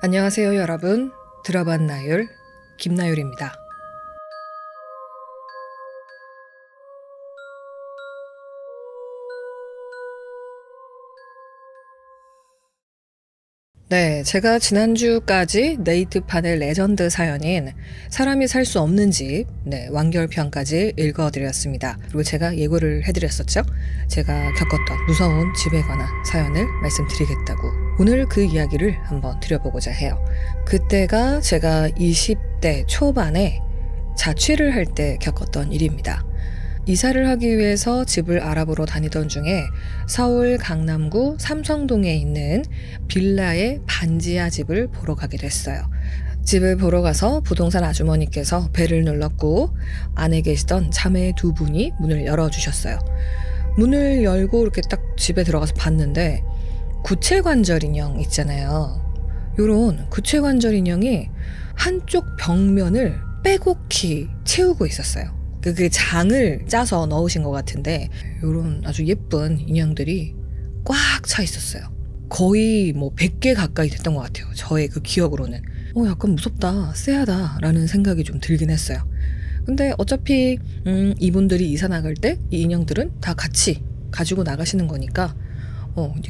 안녕하세요 여러분. 들어반 나율 김나율입니다. 네, 제가 지난주까지 네이트판의 레전드 사연인 사람이 살 수 없는 집 완결편까지 읽어드렸습니다. 그리고 제가 예고를 해드렸었죠. 제가 겪었던 무서운 집에 관한 사연을 말씀드리겠다고 오늘 그 이야기를 한번 드려보고자 해요. 그때가 제가 20대 초반에 자취를 할 때 겪었던 일입니다. 이사를 하기 위해서 집을 알아보러 다니던 중에 서울 강남구 삼성동에 있는 빌라의 반지하 집을 보러 가게 됐어요. 집을 보러 가서 부동산 아주머니께서 벨을 눌렀고 안에 계시던 자매 두 분이 문을 열어주셨어요. 문을 열고 이렇게 딱 집에 들어가서 봤는데 구체관절 인형 있잖아요. 요런 구체관절 인형이 한쪽 벽면을 빼곡히 채우고 있었어요. 그 장을 짜서 넣으신 것 같은데 이런 아주 예쁜 인형들이 꽉 차 있었어요. 거의 100개 가까이 됐던 것 같아요. 저의 그 기억으로는. 약간 무섭다, 쎄하다 라는 생각이 좀 들긴 했어요. 근데 어차피 이분들이 이사 나갈 때 이 인형들은 다 같이 가지고 나가시는 거니까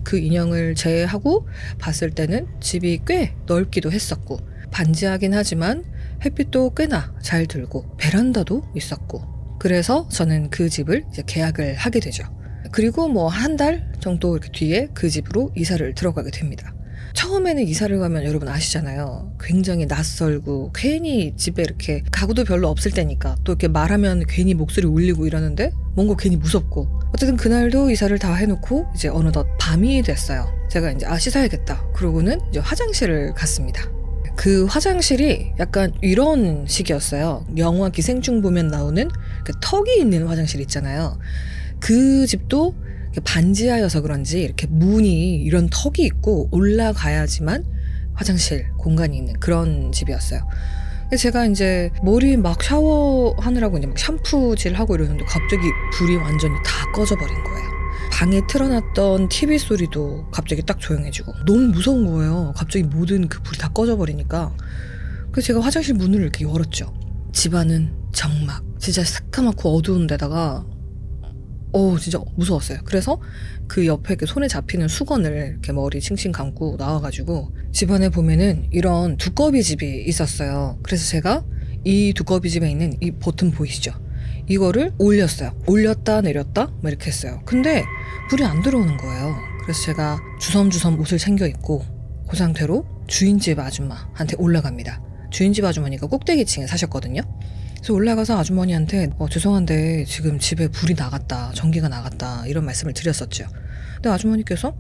그 인형을 제외하고 봤을 때는 집이 꽤 넓기도 했었고 반지하긴 하지만 햇빛도 꽤나 잘 들고 베란다도 있었고 그래서 저는 그 집을 이제 계약을 하게 되죠. 그리고 한 달 정도 이렇게 뒤에 그 집으로 이사를 들어가게 됩니다. 처음에는 이사를 가면 여러분 아시잖아요. 굉장히 낯설고 괜히 집에 이렇게 가구도 별로 없을 때니까 또 이렇게 말하면 괜히 목소리 울리고 이러는데 뭔가 괜히 무섭고 어쨌든 그날도 이사를 다 해놓고 이제 어느덧 밤이 됐어요. 제가 이제 씻어야겠다 그러고는 이제 화장실을 갔습니다. 그 화장실이 약간 이런 식이었어요. 영화 기생충 보면 나오는 그 턱이 있는 화장실 있잖아요. 그 집도 반지하여서 그런지 이렇게 문이 이런 턱이 있고 올라가야지만 화장실 공간이 있는 그런 집이었어요. 제가 이제 머리 막 샤워하느라고 이제 막 샴푸질 하고 이러는데 갑자기 불이 완전히 다 꺼져버린 거예요. 방에 틀어놨던 TV 소리도 갑자기 딱 조용해지고 너무 무서운 거예요. 갑자기 모든 그 불이 다 꺼져버리니까. 그래서 제가 화장실 문을 이렇게 열었죠. 집안은 정막 진짜 새까맣고 어두운 데다가 진짜 무서웠어요. 그래서 그 옆에 이렇게 손에 잡히는 수건을 이렇게 머리 칭칭 감고 나와가지고 집안에 보면은 이런 두꺼비 집이 있었어요. 그래서 제가 이 두꺼비 집에 있는 이 버튼 보이시죠? 이거를 올렸어요. 올렸다 내렸다 이렇게 했어요. 근데 불이 안 들어오는 거예요. 그래서 제가 주섬주섬 옷을 챙겨 입고 그 상태로 주인집 아줌마한테 올라갑니다. 주인집 아주머니가 꼭대기층에 사셨거든요. 그래서 올라가서 아주머니한테 죄송한데 지금 집에 불이 나갔다, 전기가 나갔다 이런 말씀을 드렸었죠. 근데 아주머니께서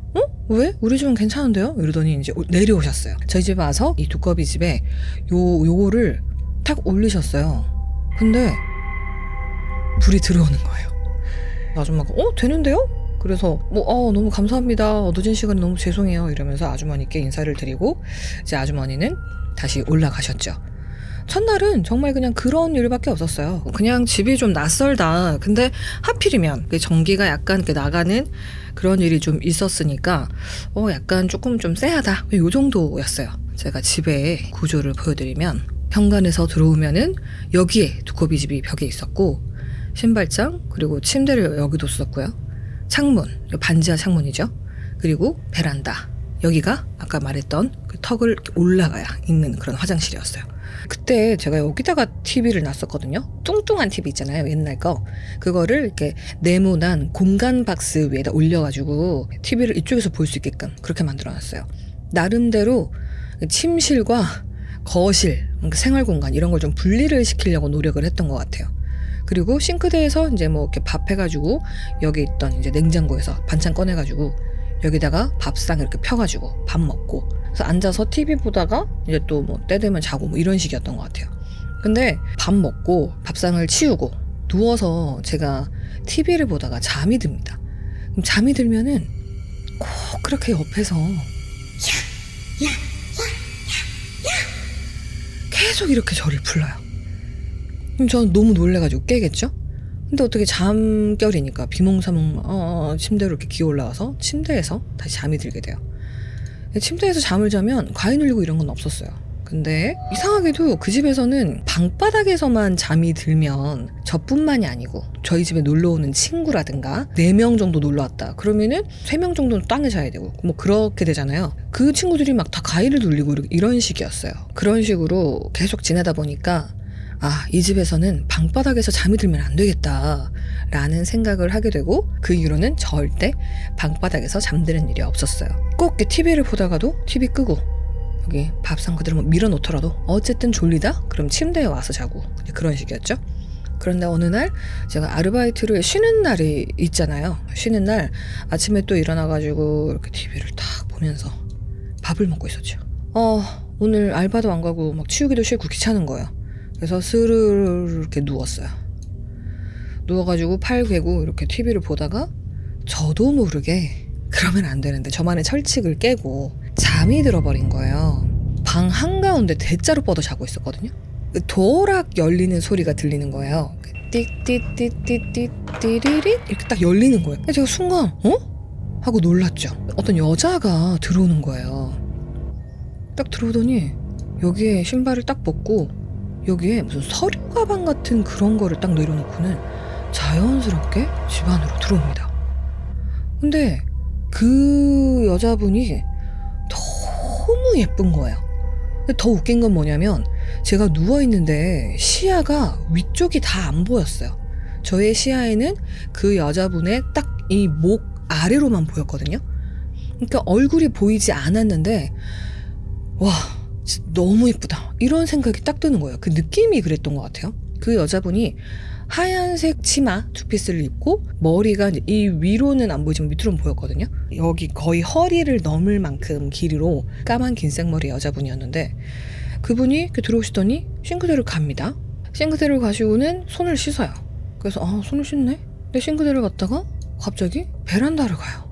왜? 우리 집은 괜찮은데요? 이러더니 이제 내려오셨어요. 저희 집에 와서 이 두꺼비 집에 요거를 탁 올리셨어요. 근데 불이 들어오는 거예요. 아줌마가 되는데요? 그래서 너무 감사합니다. 늦은 시간에 너무 죄송해요. 이러면서 아주머니께 인사를 드리고 이제 아주머니는 다시 올라가셨죠. 첫날은 정말 그냥 그런 일밖에 없었어요. 그냥 집이 좀 낯설다. 근데 하필이면 전기가 약간 나가는 그런 일이 좀 있었으니까 약간 조금 좀 쎄하다. 요 정도였어요. 제가 집의 구조를 보여드리면 현관에서 들어오면은 여기에 두꺼비 집이 벽에 있었고 신발장 그리고 침대를 여기 뒀었고요. 창문, 반지하 창문이죠. 그리고 베란다. 여기가 아까 말했던 그 턱을 이렇게 올라가야 있는 그런 화장실이었어요. 그때 제가 여기다가 TV를 놨었거든요. 뚱뚱한 TV 있잖아요. 옛날 거. 그거를 이렇게 네모난 공간 박스 위에다 올려가지고 TV를 이쪽에서 볼 수 있게끔 그렇게 만들어놨어요. 나름대로 침실과 거실, 생활 공간 이런 걸 좀 분리를 시키려고 노력을 했던 것 같아요. 그리고 싱크대에서 이제 이렇게 밥 해가지고 여기 있던 이제 냉장고에서 반찬 꺼내가지고 여기다가 밥상 이렇게 펴가지고 밥 먹고 그래서 앉아서 TV 보다가 이제 또 때 되면 자고 이런 식이었던 것 같아요. 근데 밥 먹고 밥상을 치우고 누워서 제가 TV를 보다가 잠이 듭니다. 그럼 잠이 들면은 꼭 그렇게 옆에서 계속 이렇게 저를 불러요. 그럼 저는 너무 놀래가지고 깨겠죠? 근데 어떻게 잠결이니까 비몽사몽 침대로 이렇게 기어 올라와서 침대에서 다시 잠이 들게 돼요. 침대에서 잠을 자면 과인 울리고 이런 건 없었어요. 근데 이상하게도 그 집에서는 방바닥에서만 잠이 들면 저뿐만이 아니고 저희 집에 놀러오는 친구라든가 4명 정도 놀러왔다 그러면은 3명 정도는 땅에 자야 되고 뭐 그렇게 되잖아요. 그 친구들이 막 다 가위를 눌리고 이런 식이었어요. 그런 식으로 계속 지내다 보니까 이 집에서는 방바닥에서 잠이 들면 안 되겠다 라는 생각을 하게 되고, 그 이후로는 절대 방바닥에서 잠드는 일이 없었어요. 꼭 TV를 보다가도 TV 끄고 여기 밥상 그대로 밀어놓더라도 어쨌든 졸리다? 그럼 침대에 와서 자고 그런 식이었죠. 그런데 어느 날 제가 아르바이트를 쉬는 날이 있잖아요. 쉬는 날 아침에 또 일어나가지고 이렇게 TV를 딱 보면서 밥을 먹고 있었죠. 오늘 알바도 안 가고 막 치우기도 싫고 귀찮은 거예요. 그래서 스르르 이렇게 누웠어요. 누워가지고 팔 괴고 이렇게 TV를 보다가 저도 모르게, 그러면 안 되는데 저만의 철칙을 깨고 잠이 들어버린 거예요. 방 한가운데 대자로 뻗어 자고 있었거든요. 도어락 열리는 소리가 들리는 거예요. 띠띠띠띠띠띠리리 이렇게 딱 열리는 거예요. 제가 순간 하고 놀랐죠. 어떤 여자가 들어오는 거예요. 딱 들어오더니 여기에 신발을 딱 벗고 여기에 무슨 서류 가방 같은 그런 거를 딱 내려놓고는 자연스럽게 집 안으로 들어옵니다. 근데 그 여자분이 너무 예쁜 거예요. 근데 더 웃긴 건 뭐냐면 제가 누워있는데 시야가 위쪽이 다 안 보였어요. 저의 시야에는 그 여자분의 딱 이 목 아래로만 보였거든요. 그러니까 얼굴이 보이지 않았는데 와 진짜 너무 예쁘다 이런 생각이 딱 드는 거예요. 그 느낌이 그랬던 것 같아요. 그 여자분이 하얀색 치마 투피스를 입고 머리가 이 위로는 안 보이지만 밑으로는 보였거든요. 여기 거의 허리를 넘을 만큼 길이로 까만 긴 생머리 여자분이었는데 그분이 이렇게 들어오시더니 싱크대를 갑니다. 싱크대를 가시고는 손을 씻어요. 그래서 손을 씻네? 근데 싱크대를 갔다가 갑자기 베란다를 가요.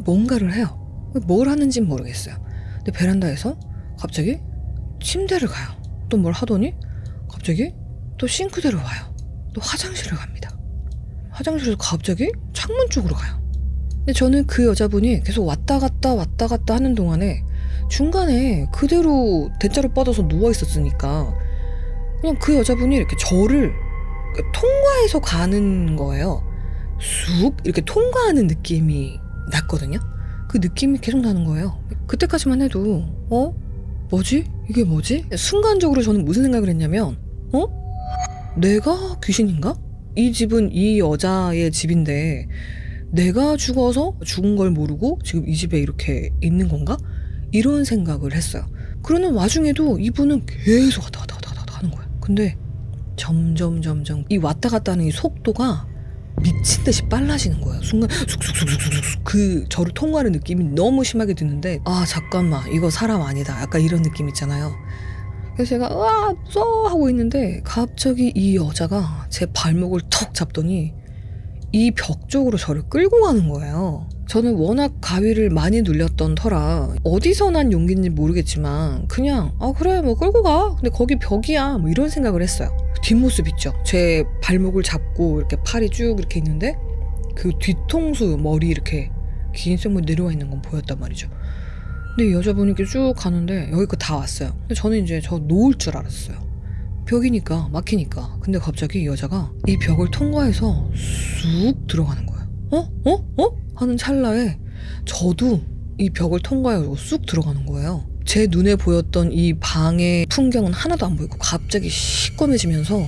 뭔가를 해요. 뭘 하는지는 모르겠어요. 근데 베란다에서 갑자기 침대를 가요. 또 뭘 하더니 갑자기 또 싱크대로 와요. 또 화장실을 갑니다. 화장실에서 갑자기 창문 쪽으로 가요. 근데 저는 그 여자분이 계속 왔다 갔다 하는 동안에 중간에 그대로 대자로 뻗어서 누워 있었으니까 그냥 그 여자분이 이렇게 저를 통과해서 가는 거예요. 쑥 이렇게 통과하는 느낌이 났거든요. 그 느낌이 계속 나는 거예요. 그때까지만 해도 뭐지? 이게 뭐지? 순간적으로 저는 무슨 생각을 했냐면 내가 귀신인가? 이 집은 이 여자의 집인데 내가 죽어서 죽은 걸 모르고 지금 이 집에 이렇게 있는 건가? 이런 생각을 했어요. 그러는 와중에도 이분은 계속 왔다 갔다 하는 거예요. 근데 점점 이 왔다 갔다 하는 이 속도가 미친 듯이 빨라지는 거예요. 순간 쑥쑥쑥쑥쑥 그 저를 통과하는 느낌이 너무 심하게 드는데 잠깐만 이거 사람 아니다 약간 이런 느낌 있잖아요. 그래서 제가 무서워 하고 있는데 갑자기 이 여자가 제 발목을 턱 잡더니 이 벽 쪽으로 저를 끌고 가는 거예요. 저는 워낙 가위를 많이 눌렸던 터라 어디서 난 용기인지 모르겠지만 그냥 그래 뭐 끌고 가 근데 거기 벽이야 뭐 이런 생각을 했어요. 뒷모습 있죠. 제 발목을 잡고 이렇게 팔이 쭉 이렇게 있는데 그 뒤통수 머리 이렇게 긴 쌩머리 내려와 있는 건 보였단 말이죠. 근데 이 여자분이 이렇게 쭉 가는데 여기까지 다 왔어요. 근데 저는 이제 저 놓을 줄 알았어요. 벽이니까 막히니까. 근데 갑자기 이 여자가 이 벽을 통과해서 쑥 들어가는 거예요. 하는 찰나에 저도 이 벽을 통과해서 쑥 들어가는 거예요. 제 눈에 보였던 이 방의 풍경은 하나도 안 보이고 갑자기 시꺼매지면서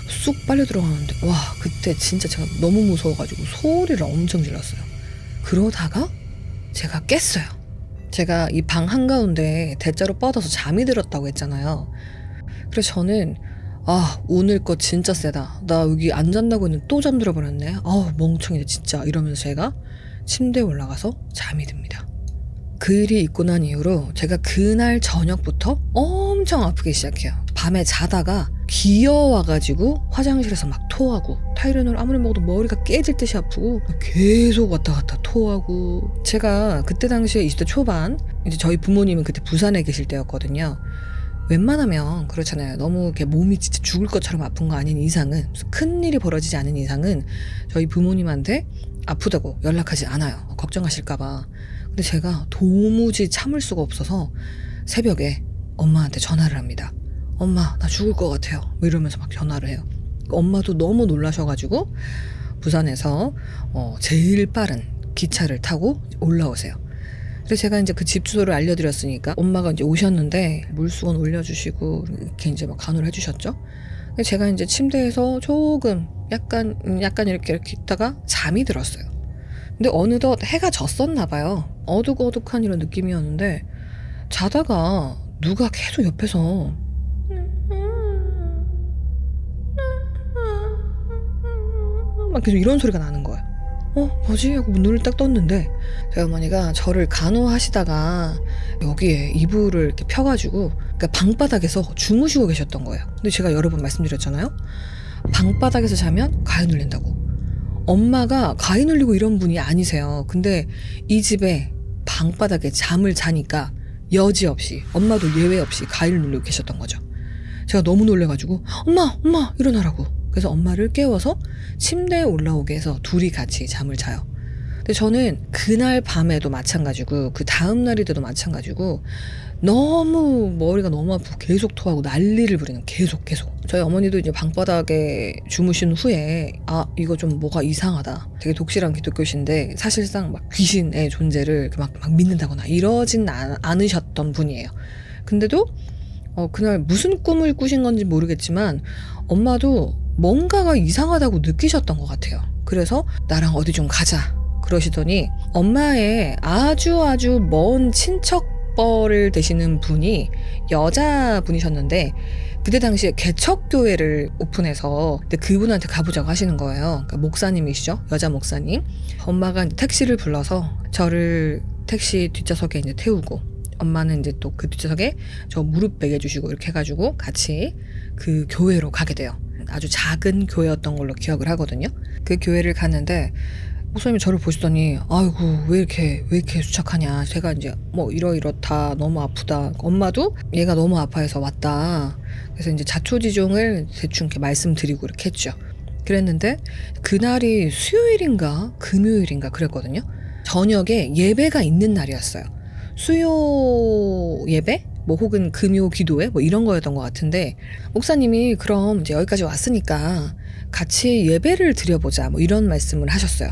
쑥 빨려 들어가는데 그때 진짜 제가 너무 무서워가지고 소리를 엄청 질렀어요. 그러다가 제가 깼어요. 제가 이 방 한가운데 대자로 뻗어서 잠이 들었다고 했잖아요. 그래서 저는 오늘 거 진짜 세다. 나 여기 안 잔다고 했는데 또 잠들어 버렸네. 멍청이네 진짜 이러면서 제가 침대에 올라가서 잠이 듭니다. 그 일이 있고 난 이후로 제가 그날 저녁부터 엄청 아프기 시작해요. 밤에 자다가 기어와가지고 화장실에서 막 토하고 타이레놀 아무리 먹어도 머리가 깨질 듯이 아프고 계속 왔다 갔다 토하고. 제가 그때 당시에 20대 초반 이제 저희 부모님은 그때 부산에 계실 때였거든요. 웬만하면 그렇잖아요. 너무 이렇게 몸이 진짜 죽을 것처럼 아픈 거 아닌 이상은 큰 일이 벌어지지 않은 이상은 저희 부모님한테 아프다고 연락하지 않아요. 걱정하실까 봐. 근데 제가 도무지 참을 수가 없어서 새벽에 엄마한테 전화를 합니다. 엄마, 나 죽을 것 같아요. 뭐 이러면서 막 전화를 해요. 엄마도 너무 놀라셔가지고 부산에서 제일 빠른 기차를 타고 올라오세요. 그래서 제가 이제 그 집 주소를 알려드렸으니까 엄마가 이제 오셨는데 물수건 올려주시고 이렇게 이제 막 간호를 해주셨죠. 제가 이제 침대에서 조금 약간 이렇게 있다가 잠이 들었어요. 근데 어느덧 해가 졌었나 봐요. 어둑어둑한 이런 느낌이었는데 자다가 누가 계속 옆에서 막 계속 이런 소리가 나는 거예요. 뭐지? 하고 눈을 딱 떴는데 저희 어머니가 저를 간호하시다가 여기에 이불을 이렇게 펴가지고 그러니까 방바닥에서 주무시고 계셨던 거예요. 근데 제가 여러 번 말씀드렸잖아요. 방바닥에서 자면 가위 눌린다고. 엄마가 가위 눌리고 이런 분이 아니세요. 근데 이 집에 방바닥에 잠을 자니까 여지없이 엄마도 예외 없이 가위를 눌리고 계셨던 거죠. 제가 너무 놀래가지고 엄마 일어나라고. 그래서 엄마를 깨워서 침대에 올라오게 해서 둘이 같이 잠을 자요. 근데 저는 그날 밤에도 마찬가지고 그 다음 날이도 마찬가지고 너무 머리가 너무 아프고 계속 토하고 난리를 부리는 계속 저희 어머니도 이제 방바닥에 주무신 후에 이거 좀 뭐가 이상하다, 되게 독실한 기독교신데 사실상 막 귀신의 존재를 막 믿는다거나 이러진 않으셨던 분이에요. 근데도 그날 무슨 꿈을 꾸신 건지 모르겠지만 엄마도 뭔가가 이상하다고 느끼셨던 것 같아요. 그래서 나랑 어디 좀 가자 그러시더니 엄마의 아주 먼 친척뻘을 되시는 분이 여자분이셨는데 그때 당시에 개척교회를 오픈해서 근데 그분한테 가보자고 하시는 거예요. 그러니까 목사님이시죠. 여자 목사님. 엄마가 택시를 불러서 저를 택시 뒷좌석에 이제 태우고 엄마는 이제 또 그 뒷좌석에 저 무릎 베겨주시고 이렇게 해가지고 같이 그 교회로 가게 돼요. 아주 작은 교회였던 걸로 기억을 하거든요. 그 교회를 갔는데 목사님이 저를 보시더니 아이고 왜 이렇게 수척하냐, 제가 이제 뭐 이렇다, 너무 아프다, 엄마도 얘가 너무 아파해서 왔다, 그래서 이제 자초지종을 대충 이렇게 말씀드리고 이렇게 했죠. 그랬는데 그날이 수요일인가 금요일인가 그랬거든요. 저녁에 예배가 있는 날이었어요. 수요 예배? 뭐 혹은 금요 기도회? 뭐 이런 거였던 것 같은데 목사님이 그럼 이제 여기까지 왔으니까 같이 예배를 드려보자 뭐 이런 말씀을 하셨어요.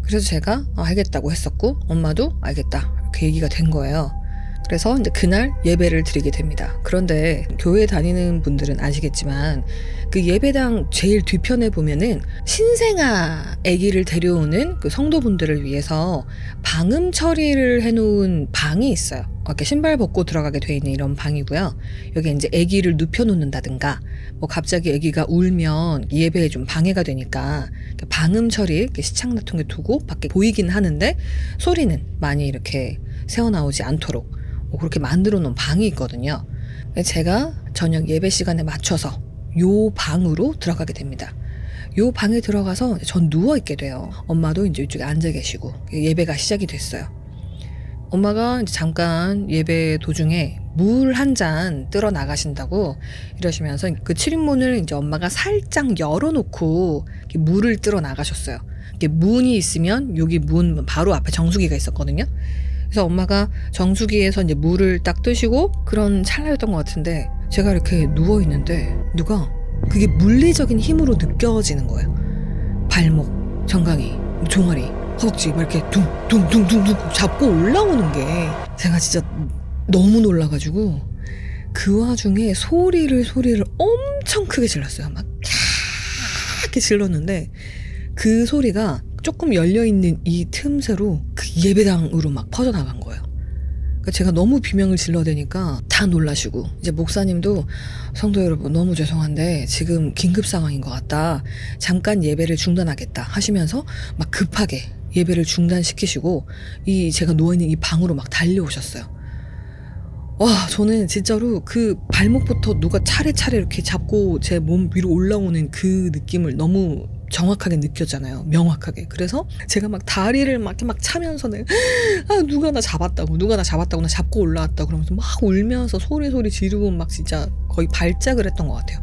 그래서 제가 알겠다고 했었고 엄마도 알겠다 이렇게 얘기가 된 거예요. 그래서 이제 그날 예배를 드리게 됩니다. 그런데 교회 다니는 분들은 아시겠지만 그 예배당 제일 뒤편에 보면은 신생아 아기를 데려오는 그 성도분들을 위해서 방음 처리를 해놓은 방이 있어요. 이렇게 신발 벗고 들어가게 돼 있는 이런 방이고요. 여기 이제 아기를 눕혀놓는다든가 뭐 갑자기 아기가 울면 예배에 좀 방해가 되니까 방음 처리 이렇게 시창나통에 두고 밖에 보이긴 하는데 소리는 많이 이렇게 새어나오지 않도록 그렇게 만들어 놓은 방이 있거든요. 제가 저녁 예배 시간에 맞춰서 요 방으로 들어가게 됩니다. 요 방에 들어가서 전 누워 있게 돼요. 엄마도 이제 이쪽에 앉아 계시고 예배가 시작이 됐어요. 엄마가 이제 잠깐 예배 도중에 물 한 잔 뜨러 나가신다고 이러시면서 그 출입문을 이제 엄마가 살짝 열어놓고 물을 뜨러 나가셨어요. 문이 있으면 여기 문 바로 앞에 정수기가 있었거든요. 그래서 엄마가 정수기에서 이제 물을 딱 뜨시고 그런 찰나였던 것 같은데 제가 이렇게 누워 있는데 누가 그게 물리적인 힘으로 느껴지는 거예요. 발목, 정강이, 종아리, 허벅지 막 이렇게 둥둥둥둥 잡고 올라오는 게 제가 진짜 너무 놀라가지고 그 와중에 소리를 엄청 크게 질렀어요. 막 이렇게 질렀는데 그 소리가 조금 열려있는 이 틈새로 그 예배당으로 막 퍼져나간 거예요. 그러니까 제가 너무 비명을 질러대니까 다 놀라시고 이제 목사님도 성도 여러분 너무 죄송한데 지금 긴급 상황인 것 같다, 잠깐 예배를 중단하겠다 하시면서 막 급하게 예배를 중단시키시고 이 제가 누워있는 이 방으로 막 달려오셨어요. 와, 저는 진짜로 그 발목부터 누가 차례차례 이렇게 잡고 제 몸 위로 올라오는 그 느낌을 너무 정확하게 느꼈잖아요. 명확하게. 그래서 제가 막 다리를 막 차면서는 누가 나 잡았다고 나 잡고 올라왔다고 그러면서 막 울면서 소리 지르고 막 진짜 거의 발작을 했던 것 같아요.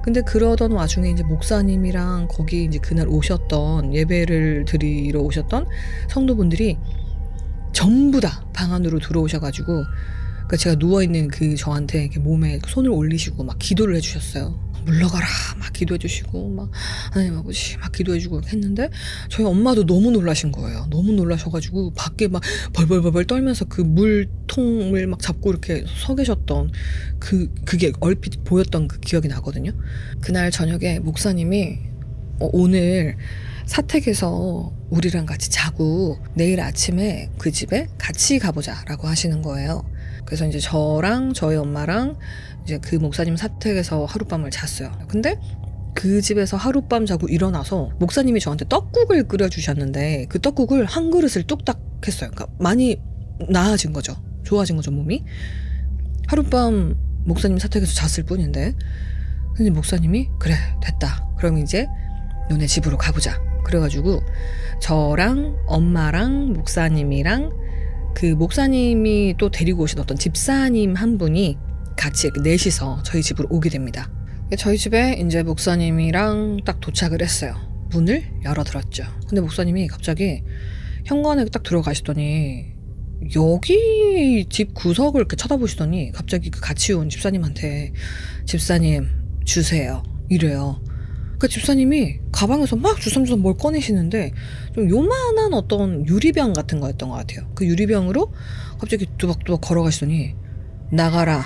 근데 그러던 와중에 이제 목사님이랑 거기 이제 그날 오셨던 예배를 드리러 오셨던 성도분들이 전부 다 방 안으로 들어오셔가지고 그러니까 제가 누워있는 그 저한테 이렇게 몸에 손을 올리시고 막 기도를 해주셨어요. 물러가라 막 기도해주시고 막 하나님 아버지 막 기도해주고 했는데 저희 엄마도 너무 놀라신 거예요. 너무 놀라셔가지고 밖에 막 벌벌벌벌 떨면서 그 물통을 막 잡고 이렇게 서 계셨던 그게 얼핏 보였던 그 기억이 나거든요. 그날 저녁에 목사님이 오늘 사택에서 우리랑 같이 자고 내일 아침에 그 집에 같이 가보자라고 하시는 거예요. 그래서 이제 저랑 저희 엄마랑 이제 그 목사님 사택에서 하룻밤을 잤어요. 근데 그 집에서 하룻밤 자고 일어나서 목사님이 저한테 떡국을 끓여주셨는데 그 떡국을 한 그릇을 뚝딱 했어요. 그러니까 많이 나아진 거죠. 좋아진 거죠, 몸이. 하룻밤 목사님 사택에서 잤을 뿐인데 근데 목사님이 그래 됐다. 그럼 이제 너네 집으로 가보자. 그래가지고 저랑 엄마랑 목사님이랑 그 목사님이 또 데리고 오신 어떤 집사님 한 분이 같이 이렇게 넷이서 저희 집으로 오게 됩니다. 저희 집에 이제 목사님이랑 딱 도착을 했어요. 문을 열어들었죠. 근데 목사님이 갑자기 현관에 딱 들어가시더니 여기 집 구석을 이렇게 쳐다보시더니 갑자기 그 같이 온 집사님한테 집사님 주세요 이래요. 그 집사님이 가방에서 막 주섬주섬 뭘 꺼내시는데 좀 요만한 어떤 유리병 같은 거였던 것 같아요. 그 유리병으로 갑자기 뚜벅뚜벅 걸어가시더니 나가라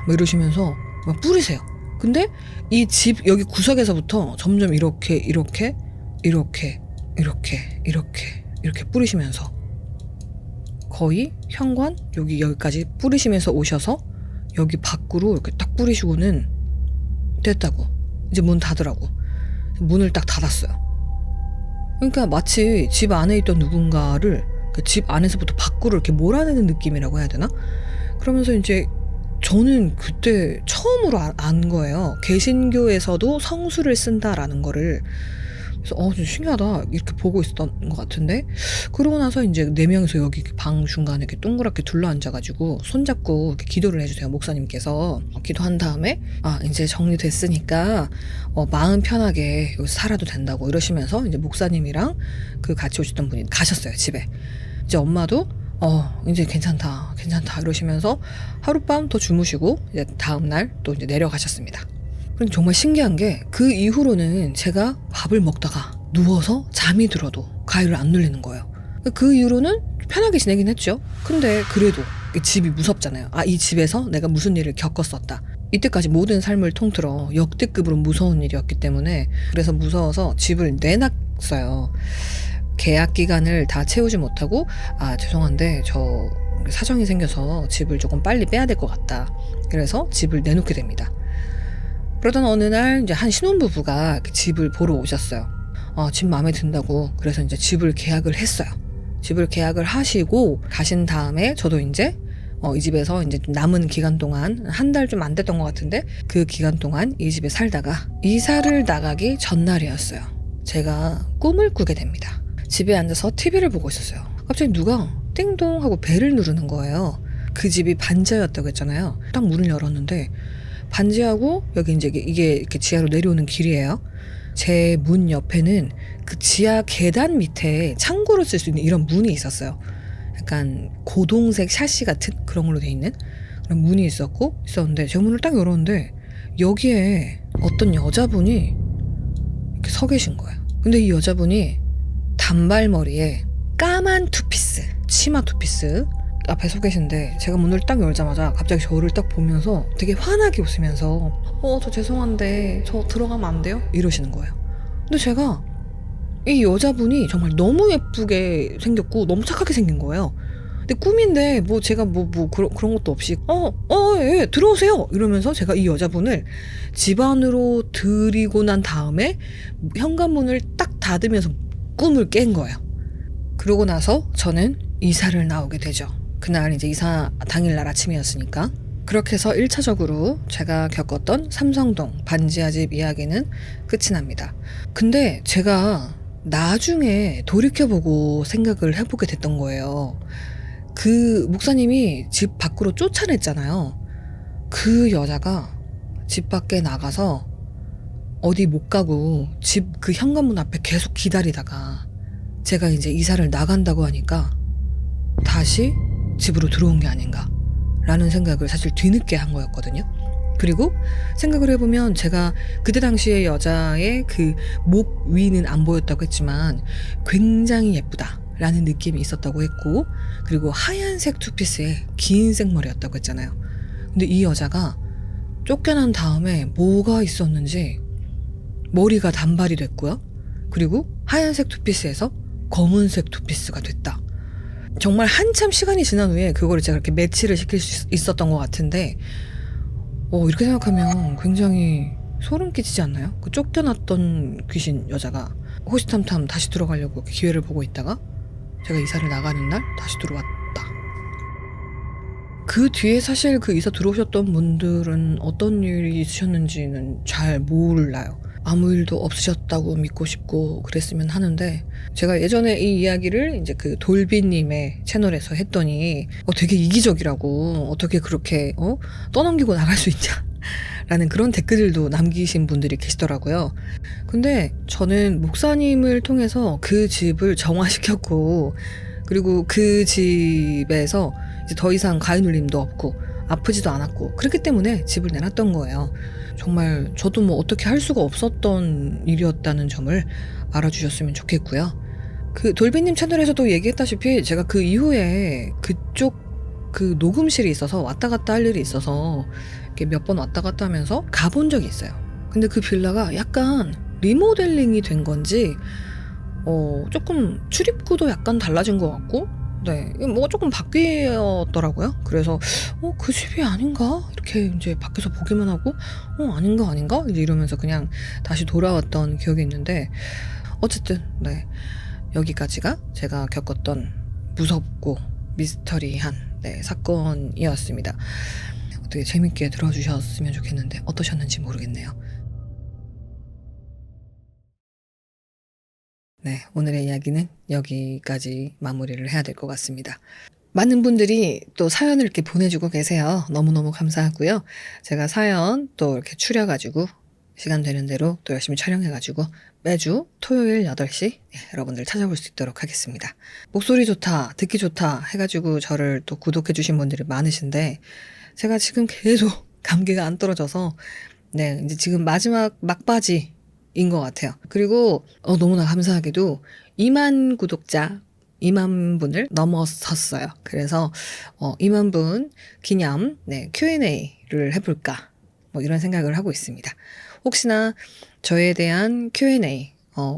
뭐 이러시면서 막 뿌리세요. 근데 이 집 여기 구석에서부터 점점 이렇게 뿌리시면서 거의 현관 여기까지 뿌리시면서 오셔서 여기 밖으로 이렇게 딱 뿌리시고는 됐다고. 이제 문 닫으라고. 문을 딱 닫았어요. 그러니까 마치 집 안에 있던 누군가를 집 안에서부터 밖으로 이렇게 몰아내는 느낌이라고 해야 되나? 그러면서 이제 저는 그때 처음으로 안 거예요. 개신교에서도 성수를 쓴다라는 거를. 그래서 좀 신기하다 이렇게 보고 있었던 것 같은데 그러고 나서 이제 4명이서 여기 방 중간에 이렇게 동그랗게 둘러앉아가지고 손잡고 이렇게 기도를 해주세요. 목사님께서 기도한 다음에 이제 정리됐으니까 마음 편하게 여기서 살아도 된다고 이러시면서 이제 목사님이랑 그 같이 오셨던 분이 가셨어요. 집에. 이제 엄마도 이제 괜찮다 이러시면서 하룻밤 더 주무시고 이제 다음날 또 이제 내려가셨습니다. 그런데 정말 신기한 게 그 이후로는 제가 밥을 먹다가 누워서 잠이 들어도 가위를 안 눌리는 거예요. 그 이후로는 편하게 지내긴 했죠. 근데 그래도 집이 무섭잖아요. 이 집에서 내가 무슨 일을 겪었었다. 이때까지 모든 삶을 통틀어 역대급으로 무서운 일이었기 때문에 그래서 무서워서 집을 내놨어요. 계약 기간을 다 채우지 못하고 죄송한데 저 사정이 생겨서 집을 조금 빨리 빼야 될 것 같다. 그래서 집을 내놓게 됩니다. 그러던 어느 날 이제 한 신혼부부가 집을 보러 오셨어요. 집 마음에 든다고. 그래서 이제 집을 계약을 했어요. 집을 계약을 하시고 가신 다음에 저도 이제 이 집에서 이제 남은 기간 동안 한 달 좀 안 됐던 것 같은데 그 기간 동안 이 집에 살다가 이사를 나가기 전날이었어요. 제가 꿈을 꾸게 됩니다. 집에 앉아서 TV를 보고 있었어요. 갑자기 누가 띵동 하고 벨을 누르는 거예요. 그 집이 반지하였다고 했잖아요. 딱 문을 열었는데 반지하고 여기 이제 이게 이렇게 지하로 내려오는 길이에요. 제 문 옆에는 그 지하 계단 밑에 창고로 쓸 수 있는 이런 문이 있었어요. 약간 고동색 샤시 같은 그런 걸로 돼 있는 그런 문이 있었는데 제 문을 딱 열었는데 여기에 어떤 여자분이 이렇게 서 계신 거예요. 근데 이 여자분이 단발머리에 까만 투피스, 치마 투피스 앞에 서 계신데 제가 문을 딱 열자마자 갑자기 저를 딱 보면서 되게 환하게 웃으면서 저 죄송한데 저 들어가면 안 돼요? 이러시는 거예요. 근데 제가 이 여자분이 정말 너무 예쁘게 생겼고 너무 착하게 생긴 거예요. 근데 꿈인데 뭐 제가 그런 것도 없이 예, 들어오세요 이러면서 제가 이 여자분을 집 안으로 들이고 난 다음에 현관문을 딱 닫으면서 꿈을 깬 거예요. 그러고 나서 저는 이사를 나오게 되죠. 그날 이제 이사 당일날 아침이었으니까. 그렇게 해서 1차적으로 제가 겪었던 삼성동 반지하 집 이야기는 끝이 납니다. 근데 제가 나중에 돌이켜보고 생각을 해보게 됐던 거예요. 그 목사님이 집 밖으로 쫓아냈잖아요. 그 여자가 집 밖에 나가서 어디 못 가고 집 그 현관문 앞에 계속 기다리다가 제가 이제 이사를 나간다고 하니까 다시 집으로 들어온 게 아닌가 라는 생각을 사실 뒤늦게 한 거였거든요. 그리고 생각을 해보면 제가 그때 당시에 여자의 그 목 위는 안 보였다고 했지만 굉장히 예쁘다 라는 느낌이 있었다고 했고, 그리고 하얀색 투피스에 긴 생머리였다고 했잖아요. 근데 이 여자가 쫓겨난 다음에 뭐가 있었는지 머리가 단발이 됐고요. 그리고 하얀색 투피스에서 검은색 투피스가 됐다. 정말 한참 시간이 지난 후에 그거를 제가 이렇게 매치를 시킬 수 있었던 것 같은데, 이렇게 생각하면 굉장히 소름 끼치지 않나요? 그 쫓겨났던 귀신 여자가 호시탐탐 다시 들어가려고 기회를 보고 있다가 제가 이사를 나가는 날 다시 들어왔다. 그 뒤에 사실 그 이사 들어오셨던 분들은 어떤 일이 있으셨는지는 잘 몰라요. 아무 일도 없으셨다고 믿고 싶고 그랬으면 하는데, 제가 예전에 이 이야기를 이제 그 돌비님의 채널에서 했더니 되게 이기적이라고, 어떻게 그렇게 떠넘기고 나갈 수 있냐 라는 그런 댓글들도 남기신 분들이 계시더라고요. 근데 저는 목사님을 통해서 그 집을 정화시켰고, 그리고 그 집에서 이제 더 이상 가위 눌림도 없고 아프지도 않았고, 그렇기 때문에 집을 내놨던 거예요. 정말 저도 뭐 어떻게 할 수가 없었던 일이었다는 점을 알아주셨으면 좋겠고요. 그 돌비님 채널에서도 얘기했다시피 제가 그 이후에 그쪽 그 녹음실이 있어서 왔다 갔다 할 일이 있어서 이렇게 몇 번 왔다 갔다 하면서 가본 적이 있어요. 근데 그 빌라가 약간 리모델링이 된 건지 조금 출입구도 약간 달라진 것 같고, 네, 뭐가 조금 바뀌었더라고요. 그래서 그 집이 아닌가? 이렇게 이제 밖에서 보기만 하고 아닌가? 이제 이러면서 그냥 다시 돌아왔던 기억이 있는데, 어쨌든 네, 여기까지가 제가 겪었던 무섭고 미스터리한 사건이었습니다. 어떻게 재밌게 들어주셨으면 좋겠는데 어떠셨는지 모르겠네요. 네, 오늘의 이야기는 여기까지 마무리를 해야 될 것 같습니다. 많은 분들이 또 사연을 이렇게 보내주고 계세요. 너무너무 감사하고요. 제가 사연 또 이렇게 추려가지고 시간 되는 대로 또 열심히 촬영해가지고 매주 토요일 8시 여러분들 찾아볼 수 있도록 하겠습니다. 목소리 좋다, 듣기 좋다 해가지고 저를 또 구독해주신 분들이 많으신데, 제가 지금 계속 감기가 안 떨어져서 이제 지금 마지막 막바지인 것 같아요. 그리고 너무나 감사하게도 2만 구독자 2만 분을 넘어섰어요. 그래서 2만 분 기념 Q&A를 해볼까 뭐 이런 생각을 하고 있습니다. 혹시나 저에 대한 Q&A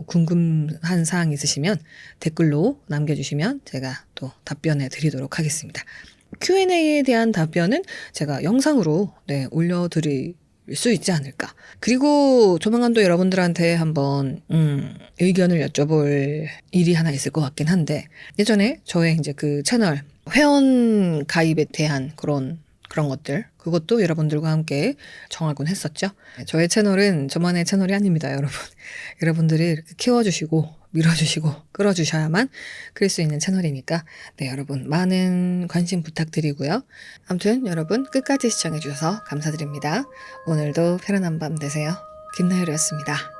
궁금한 사항 있으시면 댓글로 남겨주시면 제가 또 답변해 드리도록 하겠습니다. Q&A에 대한 답변은 제가 영상으로 올려드릴 수 있지 않을까. 그리고 조만간 또 여러분들한테 한번 의견을 여쭤볼 일이 하나 있을 것 같긴 한데, 예전에 저의 이제 그 채널 회원 가입에 대한 그런 것들, 그것도 여러분들과 함께 정하곤 했었죠. 저의 채널은 저만의 채널이 아닙니다, 여러분. 여러분들이 이렇게 키워주시고 밀어주시고 끌어주셔야만 그럴 수 있는 채널이니까 여러분 많은 관심 부탁드리고요. 아무튼 여러분 끝까지 시청해주셔서 감사드립니다. 오늘도 편안한 밤 되세요. 김나열이었습니다.